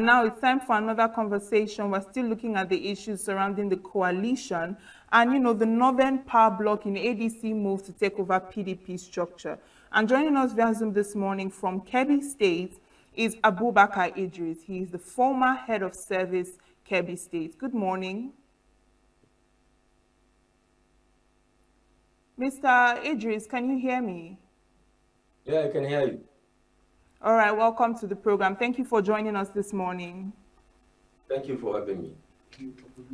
now it's time for another conversation. We're still looking at the issues surrounding the coalition and, the Northern Power Bloc in ADC moves to take over PDP structure. And joining us via Zoom this morning from Kebbi State is Abubakar Idris. He is the former head of service, Kebbi State. Good morning. Mr. Idris, can you hear me? Yeah, I can hear you. All right, welcome to the program. Thank you for joining us this morning. Thank you for having me.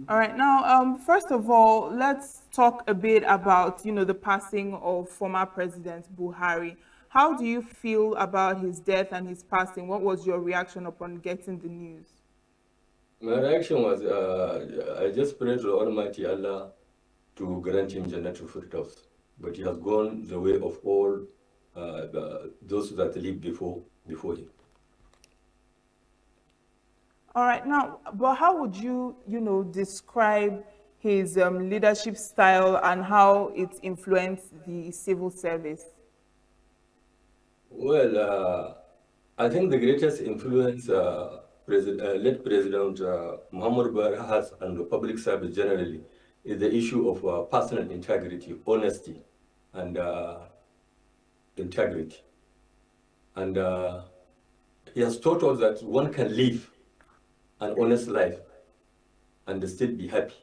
All right, now, first of all, let's talk a bit about, the passing of former President Buhari. How do you feel about his death and his passing? What was your reaction upon getting the news? My reaction was, I just prayed to Almighty Allah to grant him Jannatul Firdaus, but he has gone the way of all those that lived before him. All right, now, but how would you, describe his leadership style and how it influenced the civil service? Well, I think the greatest influence late President Muhammad Buhari has on the public service generally is the issue of personal integrity, honesty, and integrity. And he has taught us that one can live an honest life and still be happy.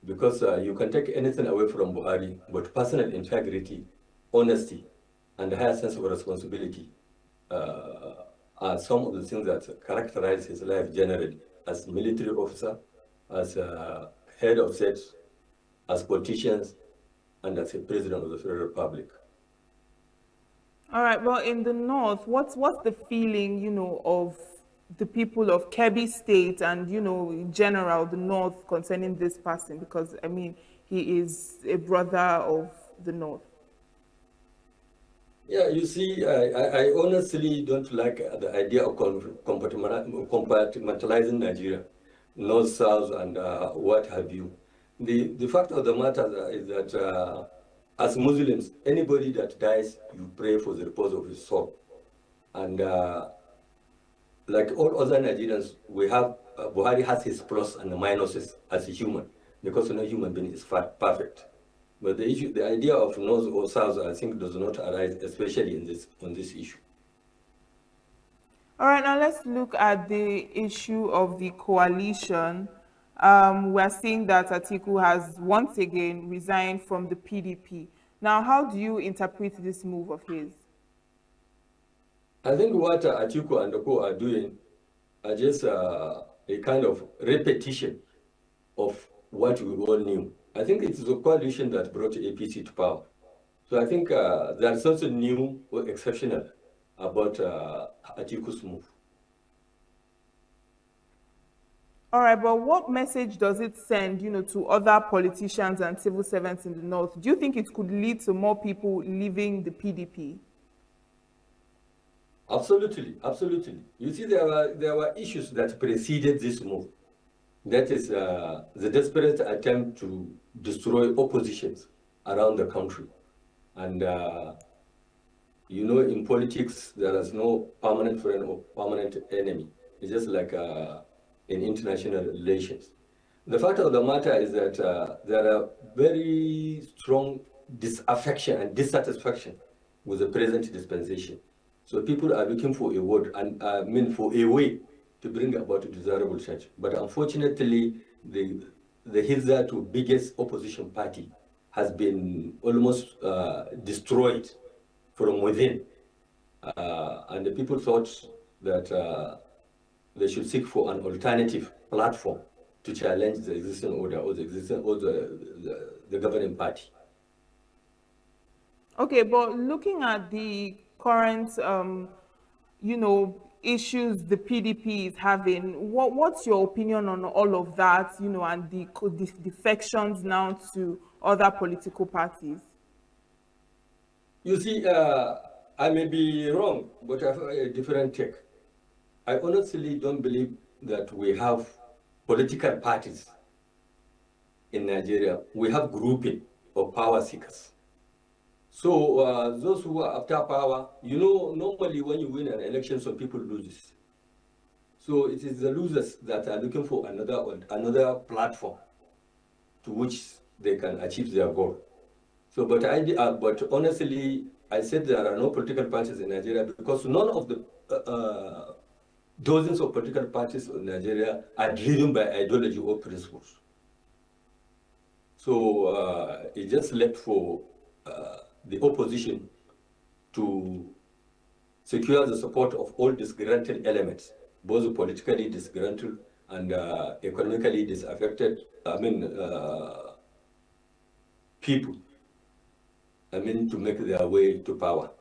Because you can take anything away from Buhari, but personal integrity, honesty, and a higher sense of responsibility are some of the things that characterize his life generally as military officer, as a head of state, as politicians, and as a president of the Federal Republic. All right, well, in the North, what's the feeling, of the people of Kebbi State and, in general, the North concerning this person? Because, I mean, he is a brother of the North. Yeah, you see, I honestly don't like the idea of compartmentalizing Nigeria, North, South, and what have you. The fact of the matter is that as Muslims, anybody that dies, you pray for the repose of his soul. And like all other Nigerians, we have, Buhari has his plus and minuses as a human, because no human being is perfect. But the idea of North or South, I think, does not arise, especially on this issue. All right, now let's look at the issue of the coalition. We're seeing that Atiku has once again resigned from the PDP. Now, how do you interpret this move of his? I think what Atiku and the co are doing are just a kind of repetition of what we all knew. I think it is the coalition that brought APC to power. So I think there's something new or exceptional about Atiku's move. All right, but what message does it send, to other politicians and civil servants in the North? Do you think it could lead to more people leaving the PDP? Absolutely, absolutely. You see, there were issues that preceded this move. That is the desperate attempt to destroy oppositions around the country. And in politics, there is no permanent friend or permanent enemy. It's just like in international relations. The fact of the matter is that there are very strong disaffection and dissatisfaction with the present dispensation. So people are looking for a word and for a way to bring about a desirable change. But unfortunately, the hitherto biggest opposition party has been almost destroyed from within. And the people thought that they should seek for an alternative platform to challenge the existing order or the governing party. Okay, but looking at the current, issues the PDP is having, what's your opinion on all of that, and the defections now to other political parties? You see, I may be wrong, but I have a different take. I honestly don't believe that we have political parties in Nigeria. We have grouping of power seekers. So those who are after power, normally when you win an election, some people lose. So it is the losers that are looking for another platform to which they can achieve their goal. So, but honestly, I said there are no political parties in Nigeria because none of the dozens of political parties in Nigeria are driven by ideology or principles. So it just left for the opposition to secure the support of all disgruntled elements, both politically disgruntled and economically disaffected, people, to make their way to power.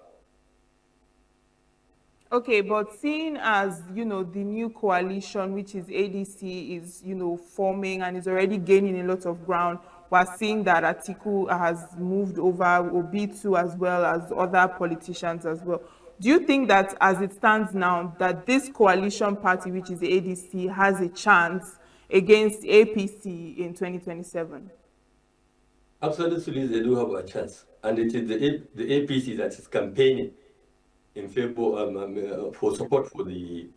Okay, but seeing as the new coalition, which is ADC, is forming and is already gaining a lot of ground, we're seeing that Atiku has moved over, Obitu as well as other politicians as well. Do you think that as it stands now, that this coalition party, which is ADC, has a chance against APC in 2027? Absolutely, they do have a chance, and it is the APC that is campaigning in favor for support for the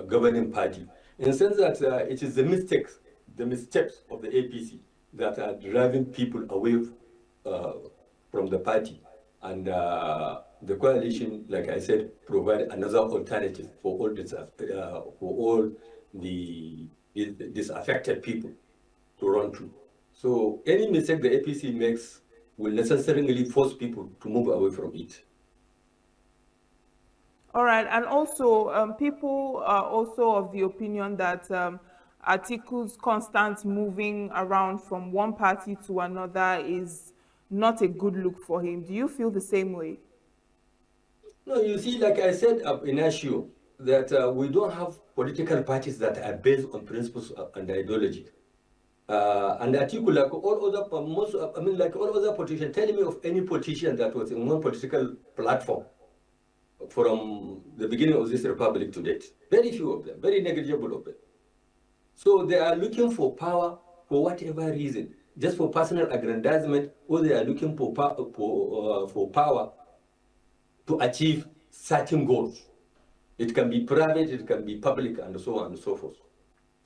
governing party. In the sense that it is the missteps of the APC that are driving people away from the party, and the coalition, like I said, provide another alternative for all the disaffected people to run to. So any mistake the APC makes will necessarily force people to move away from it. All right, and also people are also of the opinion that Atiku's constant moving around from one party to another is not a good look for him. Do you feel the same way? No, you see, like I said in issue, that we don't have political parties that are based on principles and ideology. And Atiku, like all other, like all other politicians, tell me of any politician that was in one political platform from the beginning of this republic to date. Very few of them, very negligible of them. So they are looking for power for whatever reason, just for personal aggrandizement, or they are looking for power to achieve certain goals. It can be private, it can be public, and so on and so forth.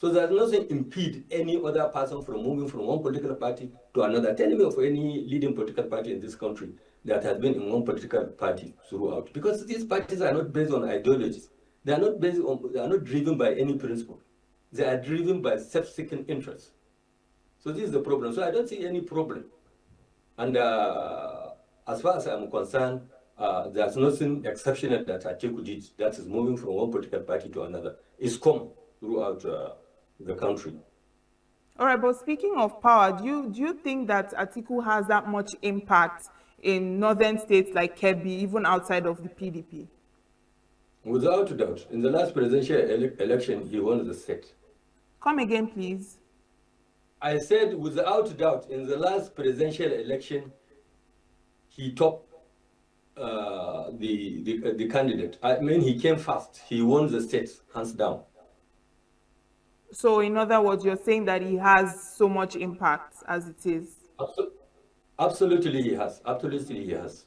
So there's nothing impede any other person from moving from one political party to another. Tell me of any leading political party in this country that has been in one political party throughout. Because these parties are not based on ideologies. They are not driven by any principle. They are driven by self-seeking interests. So this is the problem. So I don't see any problem. And as far as I'm concerned, there's nothing exceptional that Atiku did that is moving from one political party to another. It's common throughout the country. All right, but speaking of power, do you think that Atiku has that much impact in northern states like Kebbi, even outside of the PDP? Without doubt, in the last presidential election, he won the state. Come again, please. I said, without doubt, in the last presidential election, he topped the candidate. I mean, he came first. He won the state, hands down. So, in other words, you're saying that he has so much impact as it is? Absolutely, he has. Absolutely, he has.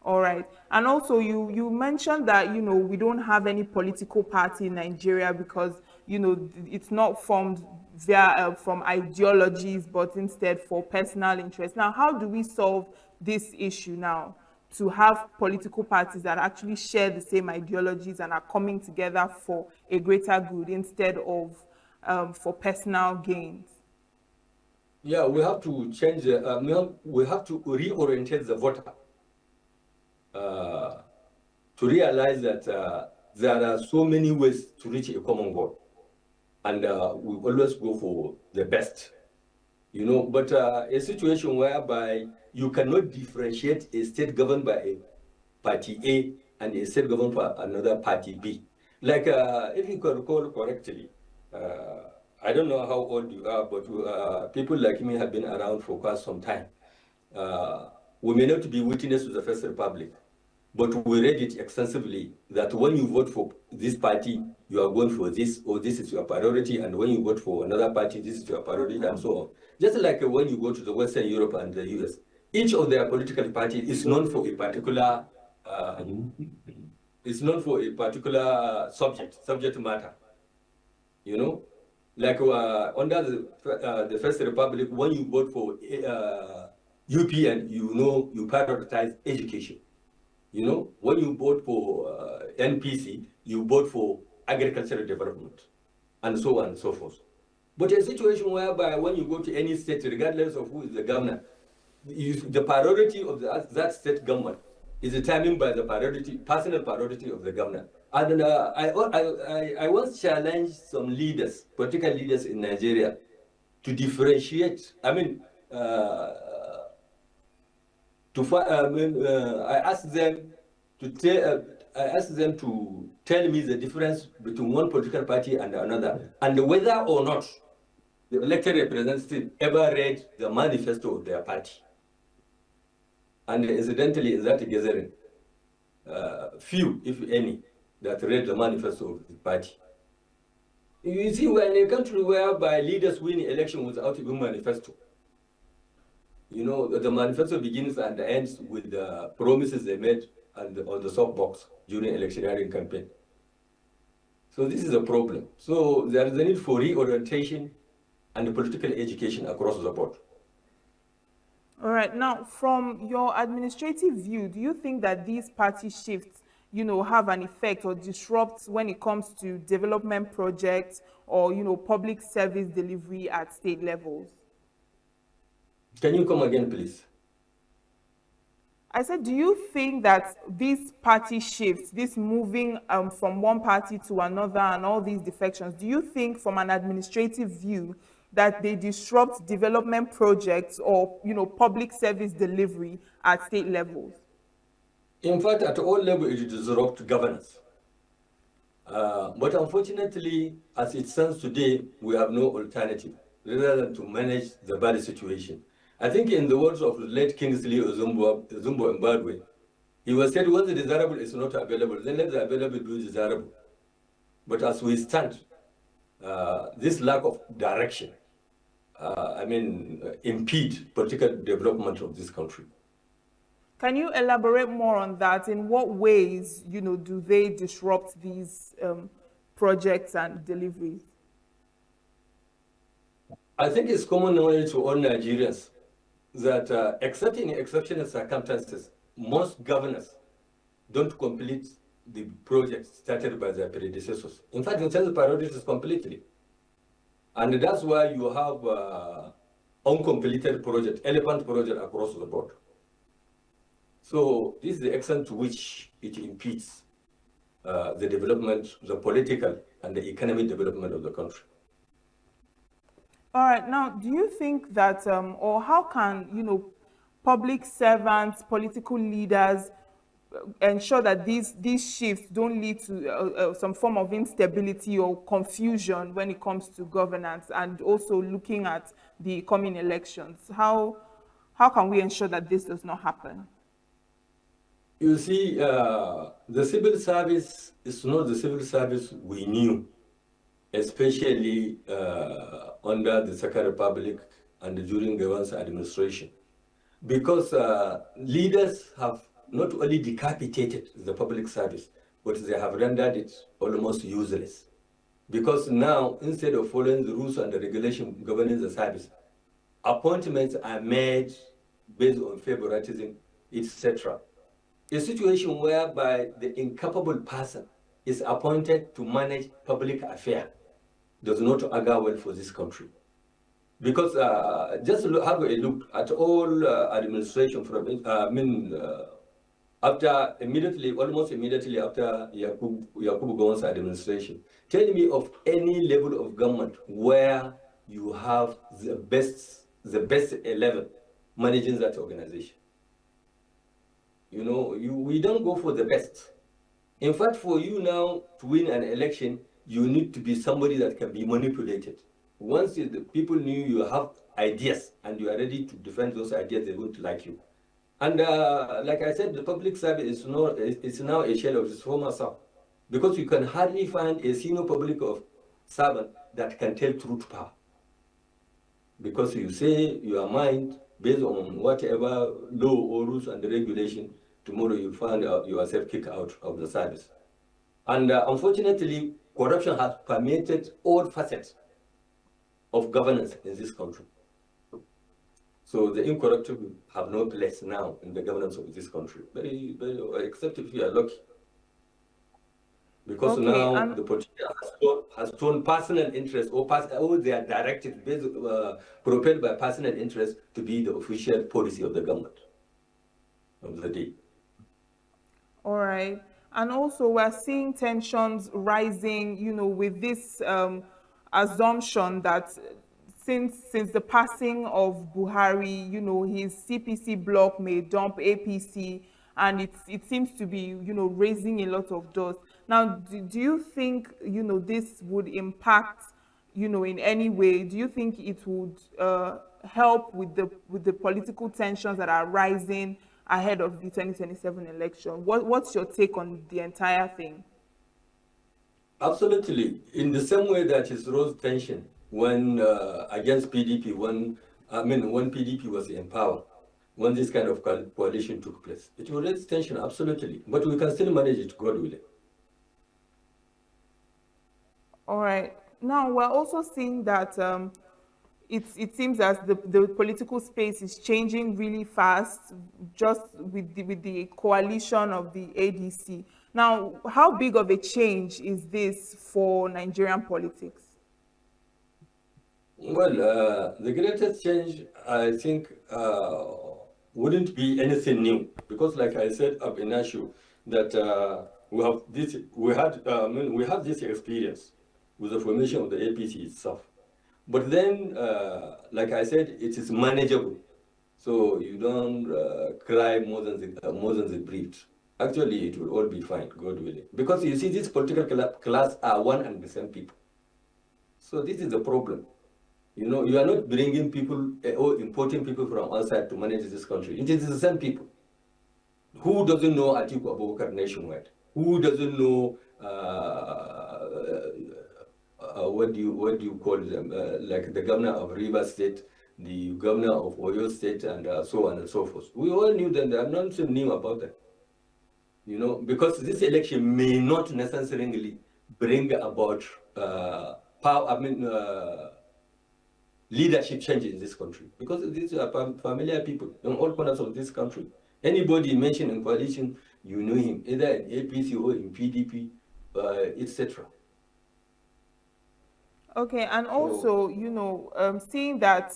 All right. And also, you mentioned that, we don't have any political party in Nigeria because, it's not formed via, from ideologies, but instead for personal interest. Now, how do we solve this issue now? To have political parties that actually share the same ideologies and are coming together for a greater good instead of for personal gains? Yeah, we have to change. We have to reorientate the voter to realize that there are so many ways to reach a common goal, and we always go for the best. But a situation whereby you cannot differentiate a state governed by a party A and a state governed by another party B. Like, if you can recall correctly, I don't know how old you are, but people like me have been around for quite some time. We may not be witness to the First Republic, but we read it extensively that when you vote for this party, you are going for this, or this is your priority, and when you vote for another party, this is your priority, and so on. Just like when you go to the Western Europe and the US, each of their political parties is known for a particular subject matter. You know, like under the First Republic, when you vote for UPN, you prioritize education. You know, when you vote for NPC, you vote for agricultural development, and so on and so forth. But a situation whereby when you go to any state, regardless of who is the governor, the priority of that state government is determined by the personal priority of the governor. And I once challenged some leaders, political leaders in Nigeria, to differentiate. I mean, I asked them to tell me the difference between one political party and another, and whether or not the elected representative ever read the manifesto of their party. And incidentally, in that gathering, few, if any, that read the manifesto of the party. You see, we're in a country whereby leaders win election without even manifesto. You know, the manifesto begins and ends with the promises they made on the softbox during electioneering campaign. So this is a problem. So there is a need for reorientation and political education across the board. All right. Now, from your administrative view, do you think that these party shifts, have an effect or disrupt when it comes to development projects or, public service delivery at state levels? Can you come again, please? I said, do you think that these party shifts, this moving from one party to another and all these defections, do you think from an administrative view that they disrupt development projects or, public service delivery at state levels? In fact, at all levels, it disrupts governance. But unfortunately, as it stands today, we have no alternative rather than to manage the bad situation. I think in the words of late Kingsley Zumbo Mbadwe, he was said, when the desirable is not available, then let the available be desirable. But as we stand, this lack of direction, impede political development of this country. Can you elaborate more on that? In what ways, do they disrupt these projects and deliveries? I think it's common knowledge to all Nigerians that except in exceptional circumstances, most governors don't complete the projects started by their predecessors. In fact, they change the priorities completely. And that's why you have uncompleted project, elephant project across the board. So this is the extent to which it impedes the development, the political and the economic development of the country. All right. Now, do you think that, or how can, public servants, political leaders ensure that these shifts don't lead to some form of instability or confusion when it comes to governance and also looking at the coming elections? How can we ensure that this does not happen? You see, the civil service is not the civil service we knew, especially under the Second Republic and during Gavan's administration. Because leaders have not only decapitated the public service, but they have rendered it almost useless. Because now, instead of following the rules and the regulation governing the service, appointments are made based on favoritism, etc. A situation whereby the incapable person is appointed to manage public affairs does not augur well for this country. Because just have a look at all administration from almost immediately after Yakubu Gowon's administration. Tell me of any level of government where you have the best 11 managing that organization. We don't go for the best. In fact, for you now to win an election, you need to be somebody that can be manipulated. Once the people knew you have ideas and you are ready to defend those ideas, they won't like you. And like I said, the public service is now a shell of its former self, because you can hardly find a senior public servant that can tell truth power. Because you say your mind based on whatever law or rules and regulation, tomorrow you find yourself kicked out of the service. And unfortunately, corruption has permeated all facets of governance in this country. So the incorruptible have no place now in the governance of this country. Very, very, except if you are lucky. Because Okay, now and the politician has turned personal interest or they are directed, based, propelled by personal interest to be the official policy of the government of the day. all right. And also, we're seeing tensions rising, with this assumption that since the passing of Buhari, his CPC bloc may dump APC, and it seems to be, raising a lot of dust. Now, do you think, this would impact, in any way? Do you think it would help with the political tensions that are rising ahead of the 2027 election? What's your take on the entire thing? Absolutely. In the same way that it rose tension when against PDP, when PDP was in power, when this kind of coalition took place, it will raise tension, absolutely. But we can still manage it, God willing. All right. Now we're also seeing that it seems as the political space is changing really fast, just with the coalition of the ADC. Now, how big of a change is this for Nigerian politics? Well, the greatest change, I think, wouldn't be anything new, because, like I said up in issue, that we have this experience with the formation of the APC itself. But then, like I said, it is manageable, so you don't cry more than the breed. Actually, it will all be fine, God willing, because you see, this political class are one and the same people. So this is the problem. You are not bringing people or importing people from outside to manage this country. It is the same people. Who doesn't know Atiku Abubakar nationwide? Who doesn't know what do you call them? Like the governor of Rivers State, the governor of Oyo State, and so on and so forth. We all knew them. I'm not so new about that. Because this election may not necessarily bring about leadership change in this country, because these are familiar people in all corners of this country. Anybody mentioned in coalition, you know him, either in APC or in PDP, etc. Okay, and also, seeing that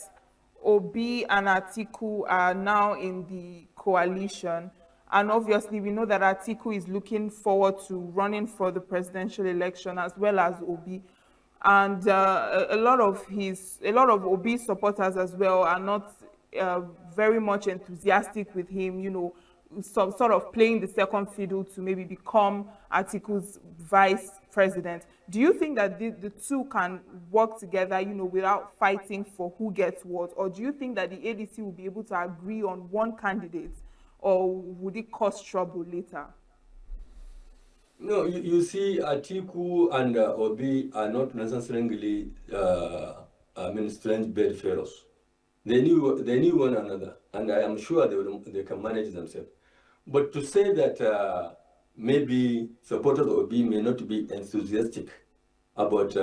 Obi and Atiku are now in the coalition, and obviously we know that Atiku is looking forward to running for the presidential election as well as Obi, and a lot of Obi's supporters as well are not very much enthusiastic with him. Sort of playing the second fiddle to maybe become Atiku's vice president. Do you think that the two can work together, without fighting for who gets what? Or do you think that the ADC will be able to agree on one candidate, or would it cause trouble later? No, you see, Atiku and Obi are not necessarily, strange bedfellows. They knew one another, and I am sure they can manage themselves. But to say that maybe supporters of Obi may not be enthusiastic about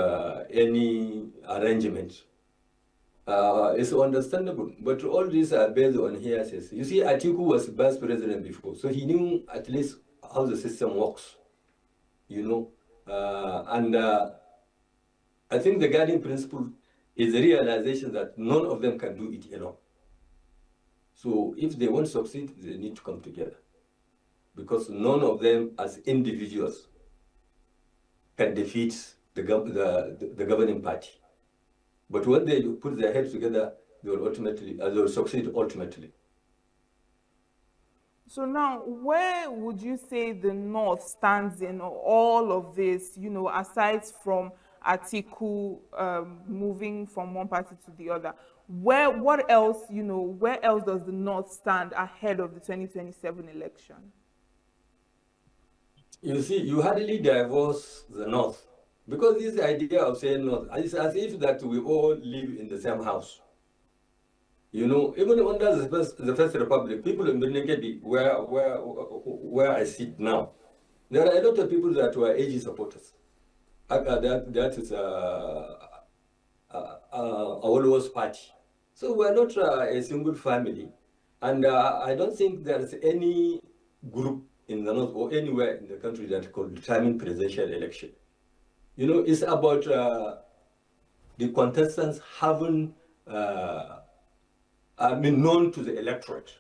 any arrangement is understandable. But all these are based on hearsays. You see, Atiku was vice president before, so he knew at least how the system works. And I think the guiding principle is the realization that none of them can do it alone. So if they want to succeed, they need to come together, because none of them as individuals can defeat the governing party. But when they put their heads together, they will succeed ultimately. So now, where would you say the North stands in all of this, aside from Atiku moving from one party to the other? What else, where else does the North stand ahead of the 2027 election? You see, you hardly divorce the North, because this idea of saying North is as if that we all live in the same house. Even under the First Republic, people in Birninkebi, where I sit now, there are a lot of people that were AG supporters. that is Awolowo's party. So we are not a single family, and I don't think there is any group in the north or anywhere in the country that could determine presidential election. You know, it's about the contestants having been known to the electorate.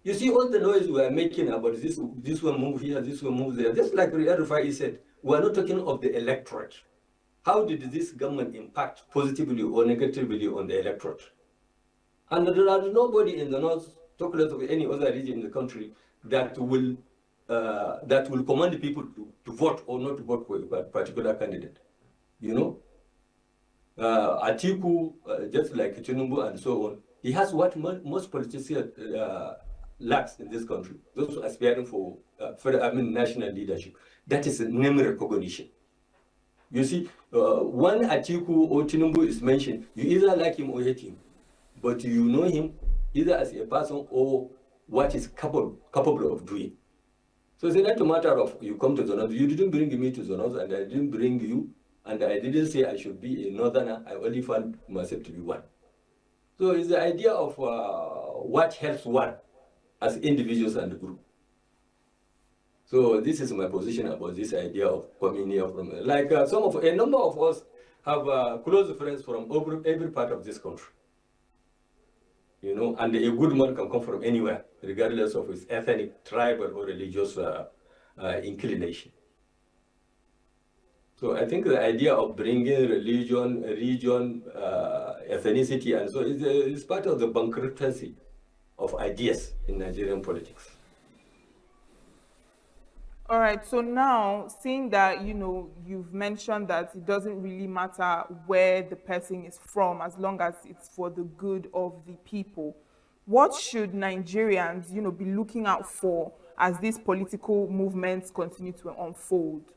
You see all the noise we are making about this one move here, this one move there. Just like Riyad Rufai said, we are not talking of the electorate. How did this government impact positively or negatively on the electorate? And there is nobody in the north, talk less of any other region in the country, that will command people to vote or not to vote for a particular candidate. You know, Atiku, just like Tinubu and so on, he has what most politicians lacks in this country. Those who are aspiring for national leadership. That is name recognition. You see, when Atiku or Tinubu is mentioned, you either like him or hate him, but you know him either as a person or what is capable of doing. So it's not a matter of you come to the north. You didn't bring me to the north, and I didn't bring you, and I didn't say I should be a northerner. I only found myself to be one. So it's the idea of what helps one as individuals and the group. So this is my position about this idea of coming here from, like a number of us have close friends from every part of this country. You know, and a good man can come from anywhere, regardless of his ethnic, tribal, or religious inclination. So I think the idea of bringing religion, region, ethnicity, and so is part of the bankruptcy of ideas in Nigerian politics. All right, so now seeing that, you've mentioned that it doesn't really matter where the person is from as long as it's for the good of the people, what should Nigerians, be looking out for as these political movements continue to unfold?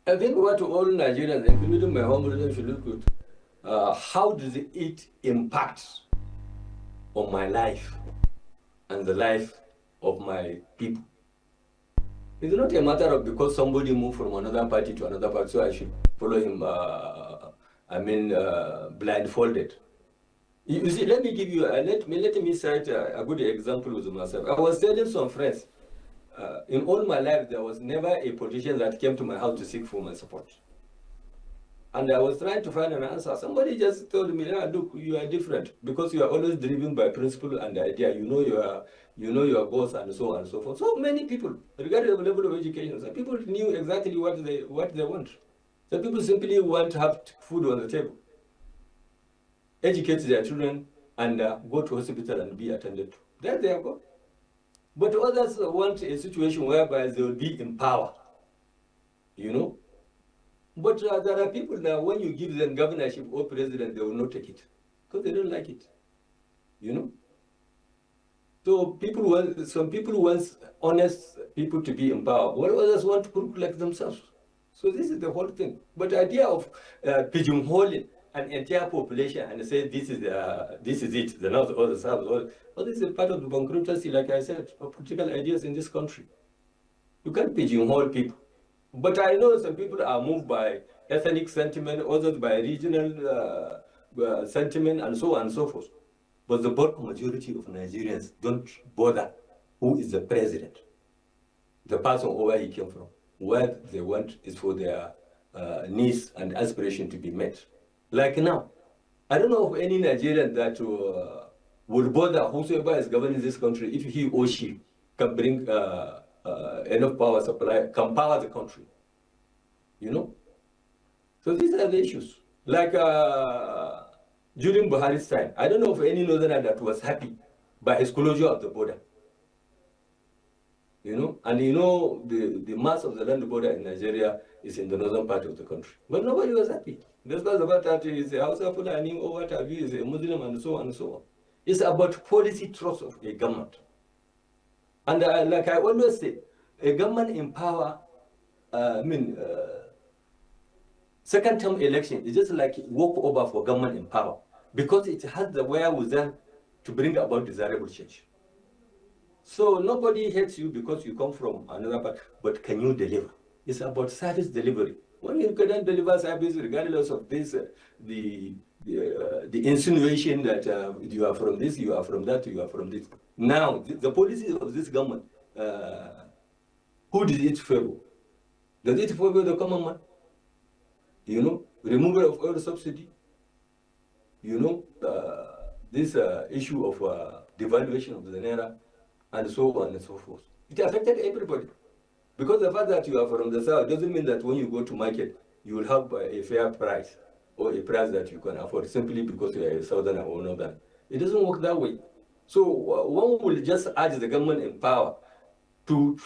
I think what all Nigerians, including my home region, should look at, how does it impact on my life and the life of my people? It's not a matter of because somebody moved from another party to another party, so I should follow him, blindfolded. You see, let me give you, let me cite a good example with myself. I was telling some friends, in all my life, there was never a politician that came to my house to seek for my support. And I was trying to find an answer. Somebody just told me, look, you are different because you are always driven by principle and idea. You know your goals and so on and so forth. So many people, regardless of the level of education, some people knew exactly what they want. Some people simply want to have food on the table, educate their children, and go to hospital and be attended to. That's their goal. But others want a situation whereby they will be in power, But there are people now, when you give them governorship or president, they will not take it because they don't like it, So some people want honest people to be in power, while others want to look like themselves. So this is the whole thing. But the idea of pigeonholing an entire population and say this is it, the north or the south, or this is part of the bankruptcy, like I said, of political ideas in this country. You can't pigeonhole people. But I know some people are moved by ethnic sentiment, others by regional sentiment, and so on and so forth. But the bulk majority of Nigerians don't bother who is the president, the person or where he came from. What they want is for their needs and aspiration to be met. Like now, I don't know of any Nigerian that will bother whosoever is governing this country if he or she can bring enough power supply, can power the country, So these are the issues. Like during Buhari's time, I don't know of any northerner that was happy by his closure of the border. And the mass of the land border in Nigeria is in the northern part of the country. But nobody was happy. This was about that is a Hausa Fulani or what have you, is a Muslim and so on and so on. It's about policy trust of a government. And like I always say, a government in power, second term election is just like walkover for government in power because it has the wherewithal to bring about desirable change. So nobody hates you because you come from another part, but can you deliver? It's about service delivery. When you cannot deliver service, regardless of this, the insinuation that you are from this, you are from that, you are from this. Now, the policy of this government, who did it favor? Does it favor the common man? You know, removal of oil subsidy. You know, this issue of devaluation of the naira, and so on and so forth. It affected everybody. Because the fact that you are from the south doesn't mean that when you go to market, you will have a fair price or a price that you can afford simply because you are a southerner or northern. It doesn't work that way. So one will just urge the government in power to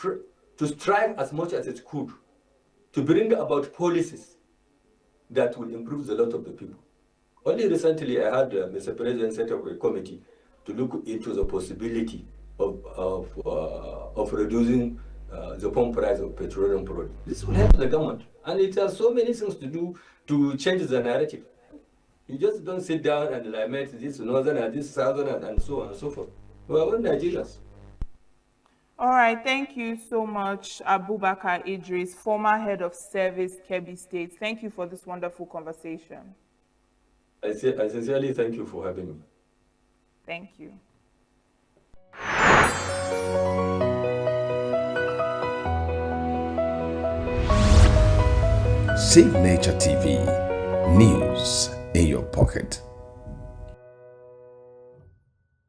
strive as much as it could to bring about policies that will improve the lot of the people. Only recently, I had Mr. President set up a committee to look into the possibility of reducing the pump price of petroleum products. This will help the government, and it has so many things to do to change the narrative. You just don't sit down and lament this northern and this southern and so on and so forth. We are all Nigerians. All right, thank you so much, Abubakar Idris, former head of service, Kebbi State. Thank you for this wonderful conversation. I sincerely thank you for having me. Thank you. Save Nature TV, news in your pocket.